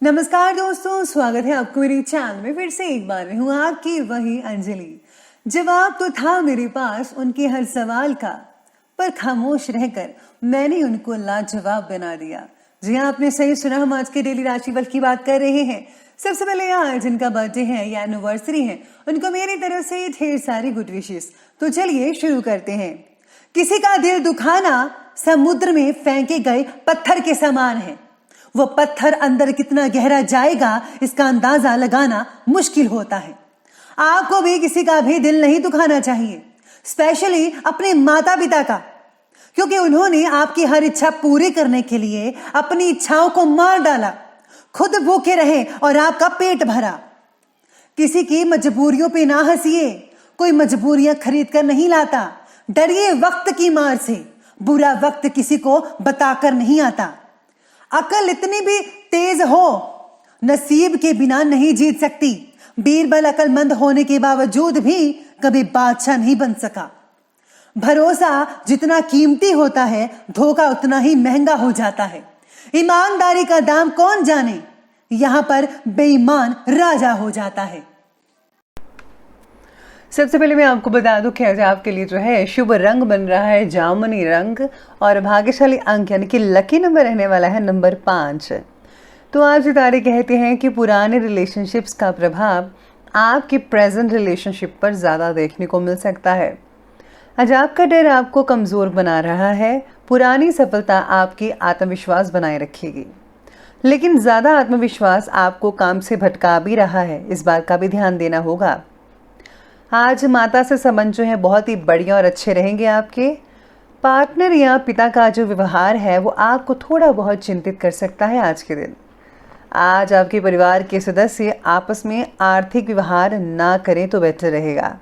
नमस्कार दोस्तों, स्वागत है आपको मेरी चैनल में। फिर से एक बार मैं हूँ आपकी वही अंजलि। जवाब तो था मेरे पास उनके हर सवाल का, पर खामोश रहकर मैंने उनको लाजवाब बना दिया। जी हाँ, आपने सही सुना, हम आज के डेली राशिफल की बात कर रहे हैं। सबसे पहले आज जिनका बर्थडे है या एनिवर्सरी है, उनको मेरी तरफ से ढेर सारी गुड विशेस। तो चलिए शुरू करते हैं। किसी का दिल दुखाना समुद्र में फेंके गए पत्थर के समान है। वो पत्थर अंदर कितना गहरा जाएगा इसका अंदाजा लगाना मुश्किल होता है। आपको भी किसी का भी दिल नहीं दुखाना चाहिए, स्पेशली अपने माता पिता का, क्योंकि उन्होंने आपकी हर इच्छा पूरी करने के लिए अपनी इच्छाओं को मार डाला, खुद भूखे रहे और आपका पेट भरा। किसी की मजबूरियों पे ना हंसिए, कोई मजबूरियां खरीद कर नहीं लाता। डरिए वक्त की मार से, बुरा वक्त किसी को बताकर नहीं आता। अकल इतनी भी तेज हो, नसीब के बिना नहीं जीत सकती। बीरबल अकलमंद होने के बावजूद भी कभी बादशाह नहीं बन सका। भरोसा जितना कीमती होता है, धोखा उतना ही महंगा हो जाता है। ईमानदारी का दाम कौन जाने, यहां पर बेईमान राजा हो जाता है। सबसे पहले मैं आपको बता दूं कि आज आपके लिए जो है शुभ रंग बन रहा है जामुनी रंग, और भाग्यशाली अंक यानी कि लकी नंबर रहने वाला है नंबर 5। तो आज सितारे कहते हैं कि पुराने रिलेशनशिप्स का प्रभाव आपकी प्रेजेंट रिलेशनशिप पर ज़्यादा देखने को मिल सकता है। आज आपका डर आपको कमज़ोर बना रहा है। पुरानी सफलता आपकी आत्मविश्वास बनाए रखेगी, लेकिन ज़्यादा आत्मविश्वास आपको काम से भटका भी रहा है, इस बात का भी ध्यान देना होगा। आज माता से संबंध जो है बहुत ही बढ़िया और अच्छे रहेंगे। आपके पार्टनर या पिता का जो व्यवहार है वो आपको थोड़ा बहुत चिंतित कर सकता है आज के दिन। आज आपके परिवार के सदस्य आपस में आर्थिक व्यवहार ना करें तो बेहतर रहेगा।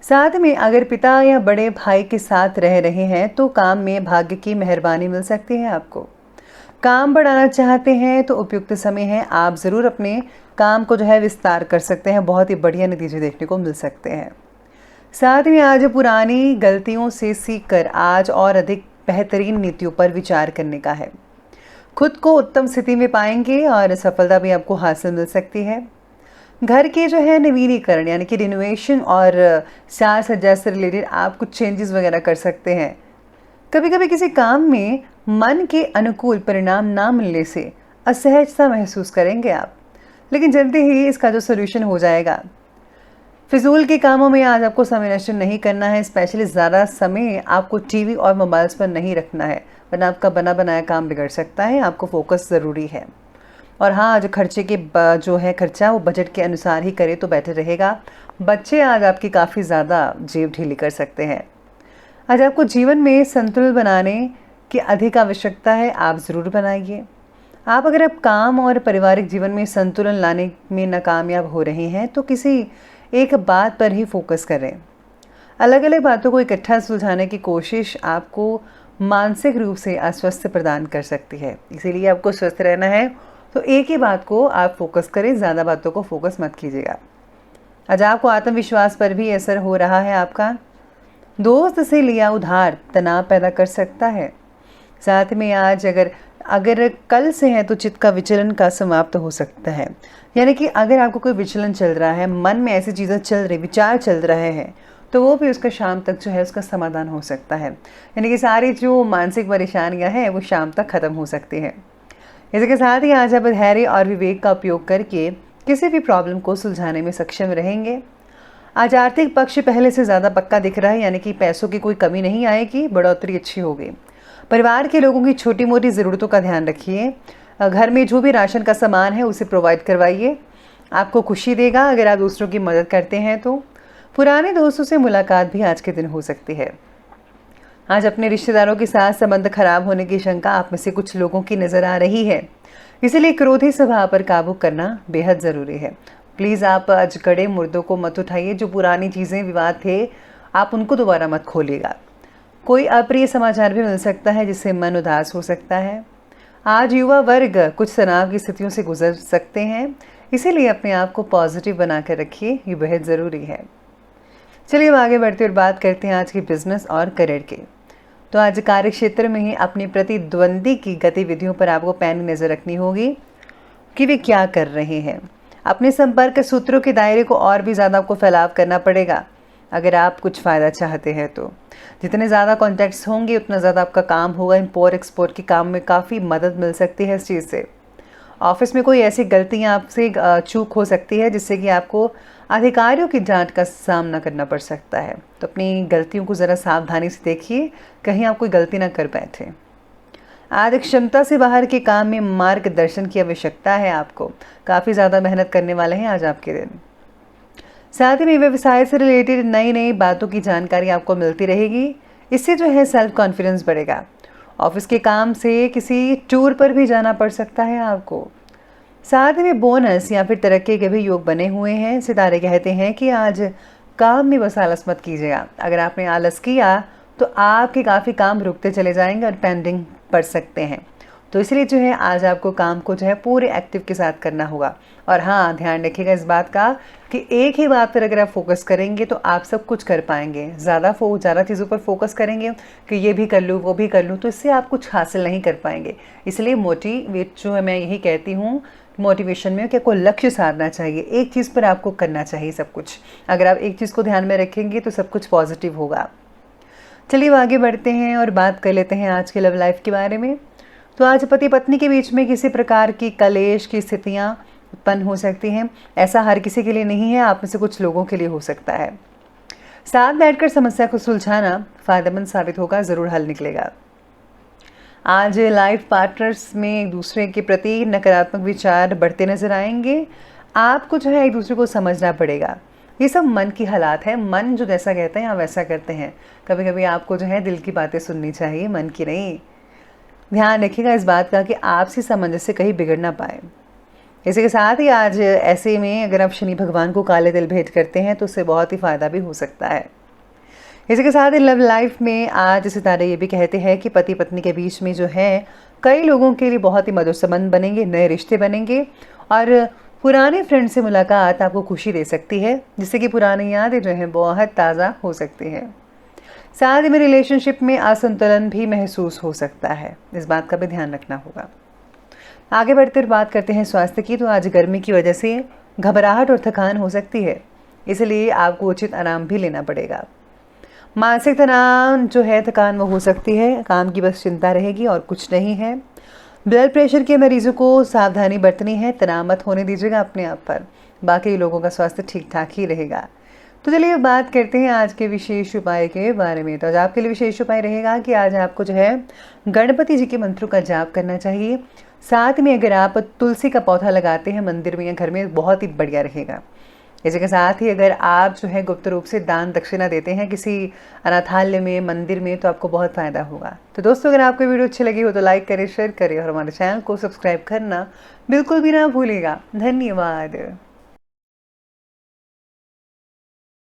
साथ में अगर पिता या बड़े भाई के साथ रह रहे हैं तो काम में भाग्य की मेहरबानी मिल सकती है। आपको काम बढ़ाना चाहते हैं तो उपयुक्त समय है, आप ज़रूर अपने काम को जो है विस्तार कर सकते हैं। बहुत ही बढ़िया नतीजे देखने को मिल सकते हैं। साथ में आज पुरानी गलतियों से सीखकर आज और अधिक बेहतरीन नीतियों पर विचार करने का है। खुद को उत्तम स्थिति में पाएंगे और सफलता भी आपको हासिल मिल सकती है। घर के जो है नवीनीकरण यानी कि रिनोवेशन और साज सज्जा से रिलेटेड आप कुछ चेंजेस वगैरह कर सकते हैं। कभी कभी किसी काम में मन के अनुकूल परिणाम ना मिलने से असहजता महसूस करेंगे आप, लेकिन जल्दी ही इसका जो सोल्यूशन हो जाएगा। फिजूल के कामों में आज आपको समय नष्ट नहीं करना है, स्पेशली ज़्यादा समय आपको टीवी और मोबाइल्स पर नहीं रखना है, वरना आपका बना बनाया काम बिगड़ सकता है। आपको फोकस ज़रूरी है। और हाँ, जो खर्चे के जो है खर्चा वो बजट के अनुसार ही करे तो बेटर रहेगा। बच्चे आज आपकी काफ़ी ज़्यादा जेब ढीली कर सकते हैं। आज आपको जीवन में संतुलन बनाने की अधिक आवश्यकता है, आप ज़रूर बनाइए। आप अगर आप काम और पारिवारिक जीवन में संतुलन लाने में नाकामयाब हो रहे हैं तो किसी एक बात पर ही फोकस करें। अलग अलग बातों को इकट्ठा सुलझाने की कोशिश आपको मानसिक रूप से अस्वस्थ प्रदान कर सकती है, इसीलिए आपको स्वस्थ रहना है तो एक ही बात को आप फोकस करें, ज़्यादा बातों को फोकस मत कीजिएगा। आज आपको आत्मविश्वास पर भी असर हो रहा है। आपका दोस्त से लिया उधार तनाव पैदा कर सकता है। साथ में आज अगर कल से है तो चित्त का विचलन का समाप्त हो सकता है, यानी कि अगर आपको कोई विचलन चल रहा है, मन में ऐसी चीज़ें चल रही, विचार चल रहे हैं, तो वो भी उसका शाम तक जो है उसका समाधान हो सकता है। यानी कि सारी जो मानसिक परेशानियां हैं वो शाम तक ख़त्म हो सकती हैं। इसके साथ ही आज आप धैर्य और विवेक का उपयोग करके किसी भी प्रॉब्लम को सुलझाने में सक्षम रहेंगे। आज आर्थिक पक्ष पहले से ज़्यादा पक्का दिख रहा है, यानी कि पैसों की कोई कमी नहीं आएगी, बढ़ोतरी अच्छी होगी। परिवार के लोगों की छोटी मोटी ज़रूरतों का ध्यान रखिए। घर में जो भी राशन का सामान है उसे प्रोवाइड करवाइए, आपको खुशी देगा अगर आप दूसरों की मदद करते हैं तो। पुराने दोस्तों से मुलाकात भी आज के दिन हो सकती है। आज अपने रिश्तेदारों के साथ संबंध खराब होने की शंका आप में से कुछ लोगों की नज़र आ रही है, इसलिए क्रोधी स्वभाव पर काबू करना बेहद ज़रूरी है। प्लीज़ आप आज कड़े मुर्दों को मत उठाइए, जो पुरानी चीज़ें विवाद थे आप उनको दोबारा मत खोलिएगा। कोई अप्रिय समाचार भी मिल सकता है जिससे मन उदास हो सकता है। आज युवा वर्ग कुछ तनाव की स्थितियों से गुजर सकते हैं, इसीलिए अपने आप को पॉजिटिव बनाकर रखिए, ये बेहद ज़रूरी है। चलिए अब आगे बढ़ते और बात करते हैं आज के बिजनेस और करियर के। तो आज कार्य क्षेत्र में ही अपनी प्रतिद्वंदी की गतिविधियों पर आपको पैनी नज़र रखनी होगी। कि वे क्या कर रहे हैं। अपने संपर्क सूत्रों के दायरे को और भी ज़्यादा आपको फैलाव करना पड़ेगा अगर आप कुछ फ़ायदा चाहते हैं तो। जितने ज़्यादा कॉन्टैक्ट्स होंगे उतना ज़्यादा आपका काम होगा। इम्पोर्ट एक्सपोर्ट के काम में काफ़ी मदद मिल सकती है इस चीज़ से। ऑफिस में कोई ऐसी गलतियां आपसे चूक हो सकती है जिससे कि आपको अधिकारियों की डांट का सामना करना पड़ सकता है। तो अपनी गलतियों को ज़रा सावधानी से देखिए, कहीं आप कोई गलती ना कर बैठे। आज क्षमता से बाहर के काम में मार्गदर्शन की आवश्यकता है आपको। काफ़ी ज़्यादा मेहनत करने वाले हैं आज आपके दिन। साथ ही में व्यवसाय से रिलेटेड नई नई बातों की जानकारी आपको मिलती रहेगी। इससे जो है सेल्फ कॉन्फिडेंस बढ़ेगा। ऑफिस के काम से किसी टूर पर भी जाना पड़ सकता है आपको। साथ में बोनस या फिर तरक्की के भी योग बने हुए हैं। सितारे कहते हैं कि आज काम में बस आलस मत कीजिएगा। अगर आपने आलस किया तो आपके काफ़ी काम रुकते चले जाएंगे और पेंडिंग पड़ सकते हैं। तो इसलिए जो है आज आपको काम को जो है पूरे एक्टिव के साथ करना होगा। और हाँ, ध्यान रखिएगा इस बात का कि एक ही बात पर अगर आप फोकस करेंगे तो आप सब कुछ कर पाएंगे। ज़्यादा चीज़ों पर फोकस करेंगे कि ये भी कर लूँ वो भी कर लूँ, तो इससे आप कुछ हासिल नहीं कर पाएंगे। इसलिए मोटिवेट जो है, मैं यही कहती हूँ मोटिवेशन में कि आपको लक्ष्य साधना चाहिए। एक चीज़ पर आपको करना चाहिए सब कुछ। अगर आप एक चीज़ को ध्यान में रखेंगे तो सब कुछ पॉजिटिव होगा। चलिए आगे बढ़ते हैं और बात कर लेते हैं आज के लव लाइफ के बारे में। तो आज पति पत्नी के बीच में किसी प्रकार की कलेश की स्थितियां उत्पन्न हो सकती हैं। ऐसा हर किसी के लिए नहीं है, आप में से कुछ लोगों के लिए हो सकता है। साथ बैठकर समस्या को सुलझाना फायदेमंद साबित होगा, ज़रूर हल निकलेगा। आज लाइफ पार्टनर्स में एक दूसरे के प्रति नकारात्मक विचार बढ़ते नजर आएंगे। आपको जो है एक दूसरे को समझना पड़ेगा। ये सब मन की हालात है। मन जो जैसा कहते हैं आप वैसा करते हैं। कभी कभी आपको जो है दिल की बातें सुननी चाहिए, मन की नहीं। ध्यान रखिएगा इस बात का कि आपसी सामंजस्य कहीं बिगड़ ना पाए। इसी के साथ ही आज ऐसे में अगर आप शनि भगवान को काले तिल भेंट करते हैं तो उससे बहुत ही फायदा भी हो सकता है। इसी के साथ ही लव लाइफ में आज सितारे ये भी कहते हैं कि पति पत्नी के बीच में जो है कई लोगों के लिए बहुत ही मधुर संबंध बनेंगे, नए रिश्ते बनेंगे और पुराने फ्रेंड से मुलाकात आपको खुशी दे सकती है, जिससे कि पुरानी यादें जो हैं बहुत ताज़ा हो सकती हैं। साथ ही में रिलेशनशिप में असंतुलन भी महसूस हो सकता है, इस बात का भी ध्यान रखना होगा। आगे बढ़ते हुए बात करते हैं स्वास्थ्य की। तो आज गर्मी की वजह से घबराहट और थकान हो सकती है, इसलिए आपको उचित आराम भी लेना पड़ेगा। मानसिक तनाव जो है थकान वो हो सकती है, काम की बस चिंता रहेगी और कुछ नहीं है। ब्लड प्रेशर के मरीजों को सावधानी बरतनी है, तनाव मत होने दीजिएगा अपने आप पर। बाकी लोगों का स्वास्थ्य ठीक ठाक ही रहेगा। तो चलिए बात करते हैं आज के विशेष उपाय के बारे में। तो आज आपके लिए विशेष उपाय रहेगा कि आज आपको जो है गणपति जी के मंत्रों का जाप करना चाहिए। साथ में अगर आप तुलसी का पौधा लगाते हैं मंदिर में या घर में, बहुत ही बढ़िया रहेगा। इसी के साथ ही अगर आप जो है गुप्त रूप से दान दक्षिणा देते हैं किसी अनाथालय में, मंदिर में, तो आपको बहुत फ़ायदा होगा। तो दोस्तों, अगर आपको वीडियो अच्छी लगी हो तो लाइक करें, शेयर करें और हमारे चैनल को सब्सक्राइब करना बिल्कुल भी ना भूलिएगा। धन्यवाद।